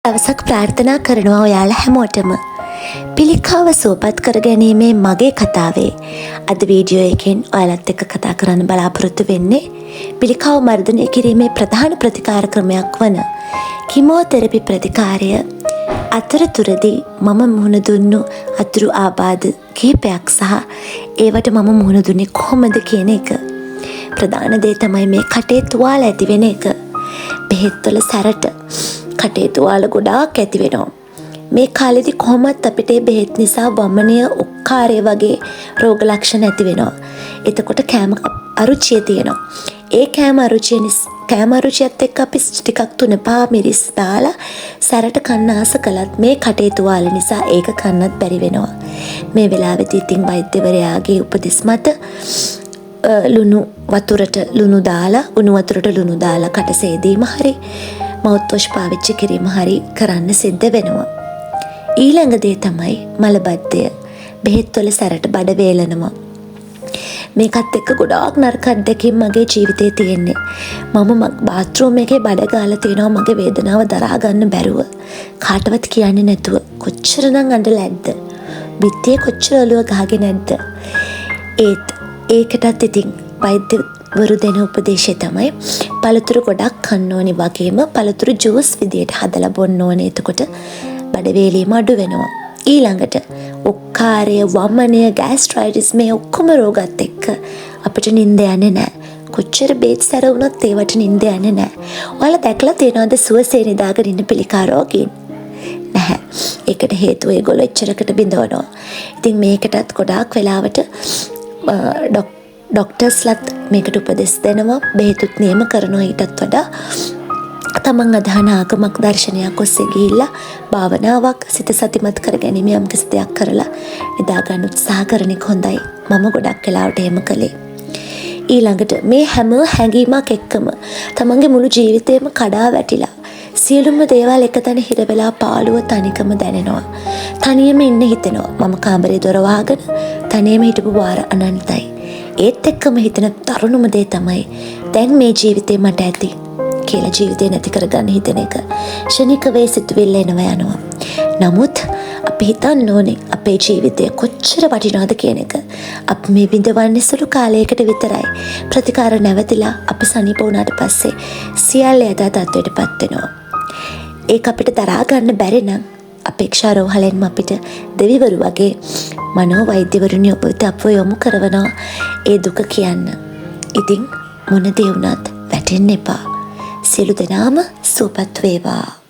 දවසක් ප්‍රාර්ථනා කරනවා ඔයාලා හැමෝටම. පිළිකාව සුවපත් කර ගැනීමේ මගේ කතාවේ අද වීඩියෝ එකෙන් ඔයාලත් එක්ක කතා කරන්න බලාපොරොත්තු වෙන්නේ පිළිකාව මර්ධනය කිරීමේ ප්‍රධාන ප්‍රතිකාර ක්‍රමයක් වන කිමෝതെරපි ප්‍රතිකාරය අතරතුරදී මම මුහුණ දුන්නු අතුරු ආබාධ කිහිපයක් සහ ඒවට මම මුහුණ දුන්නේ කොහොමද කියන එක. ප්‍රධාන දේ තමයි මේ කටේ තුවාල ඇති වෙන එක. බෙහෙත්වල සැරට කටේ තුවාල ගොඩාක් ඇති වෙනවා. මේ කාලෙදි කොහොමත් අපිට බෙහෙත් නිසා වමනය උක්කාරය වගේ රෝග ලක්ෂණ ඇති වෙනවා. එතකොට කෑම අරුචිය තියෙනවා. ඒ කෑම අරුචියත් එක්ක අපි ටිකක් තුන පහ මිරිස් දාලා සැරට කන්න ආස කළත් මේ කටේ තුවාල නිසා ඒක කන්නත් බැරි වෙනවා. මේ වෙලාවෙදී ඉතින් වෛද්‍යවරයාගේ උපදෙස් මත උණු වතුරට ලුණු දාලා කට සේදීම හරි මවුත් වොෂ් පාවිච්චි කිරීම හරි කරන්න සිද්ධ වෙනවා. ඊළඟ දේ තමයි මලබද්ධය. බෙහෙත්වල සැරට බඩ වේලනවා. මේකත් එක්ක ගොඩාක් නරක අත්දැකීම් මගේ ජීවිතේ තියෙන්නේ. මම බාත්රූම් එකේ බඩ ගාලා තියෙනවා මගේ වේදනාව දරා ගන්න බැරුව. කාටවත් කියන්නේ නැතුව කොච්චරනම් අඬලා ඇද්ද? බිත්තියේ කොච්චර ඔලුව ගහගෙන නැද්ද? ඒකටත් ඉතින් වෛද්‍යවරු දෙන උපදේශය තමයි පළතුරු ගොඩක් කන්න ඕනි වගේම පළතුරු ජූස් විදියට හදලා බොන්න ඕනේ. එතකොට බඩ වේලීම අඩු වෙනවා. ඊළඟට උක්කාරය, වමනය, ගෑස්ට්‍රයිටිස් මේ ඔක්කොම රෝගات එක්ක අපිට නිින්ද යන්නේ නැහැ. කොච්චර බේත් සැර වුණත් ඒවට නිින්ද යන්නේ නැහැ. ඔයාලා දැකලා තියෙනවද සුවසේ නිදාගෙන ඉන්න පිළිකා රෝගීන්? නැහැ. ඒකට හේතුව ඒගොල්ලෝ එච්චරකට බිඳවනවා. ඉතින් මේකටත් ගොඩාක් වෙලාවට ඩොක්ටර්ස්ලත් මේකට උපදෙස් දෙනවා. බෙහෙතුත් නියම කරනවා. ඊටත් වඩා තමන් අදහන ආගමක් දර්ශනයක් ඔස්සේ ගිහිල්ලා භාවනාවක් සිත සතිමත් කර ගැනීම යම්කිසි දෙයක් කරලා නිදා ගන්න උත්සාහ කරන එක හොඳයි. මම ගොඩක් වෙලාවට එහෙම කළේ. ඊළඟට මේ හැම හැඟීමක් එක්කම තමන්ගේ මුළු ජීවිතේම කඩා වැටිලා සියලුම දේවල් එකතැන හිර වෙලා පාළුව තනිකම දැනෙනවා. තනියම ඉන්න හිතෙනවා. මම කාමරේ දොර වහගෙන තනියම හිටපු වාර අනන්තයි. ඒත් එක්කම හිතෙන තරුණම දේ තමයි දැන් මේ ජීවිතේ මට ඇති කියලා ජීවිතේ නැති කරගන්න හිතෙන එක. ක්ෂණිකව සිතුවිල්ල එනවා යනවා. නමුත් අපි හිතන්න ඕනේ අපේ ජීවිතය කොච්චර වටිනවද කියන එක. අපි මේ විඳවන්නේ සුළු කාලයකට විතරයි. ප්‍රතිකාර නැවතිලා අපි සනීප වුණාට පස්සේ සියල්ල යථා තත්ත්වයටපත් වෙනවා. ඒක අපිට දරා ගන්න බැරි නම් අපේක්ෂා රෝහලෙන්ම අපිට දෙවිවරු වගේ මනෝ වෛද්‍යවරුනි ඔබ වෙත අපව යොමු කරනවා ඒ දුක කියන්න. ඉතින් මොන දේ වුණත් වැටෙන්න එපා. සියලු දෙනාම සුවපත් වේවා.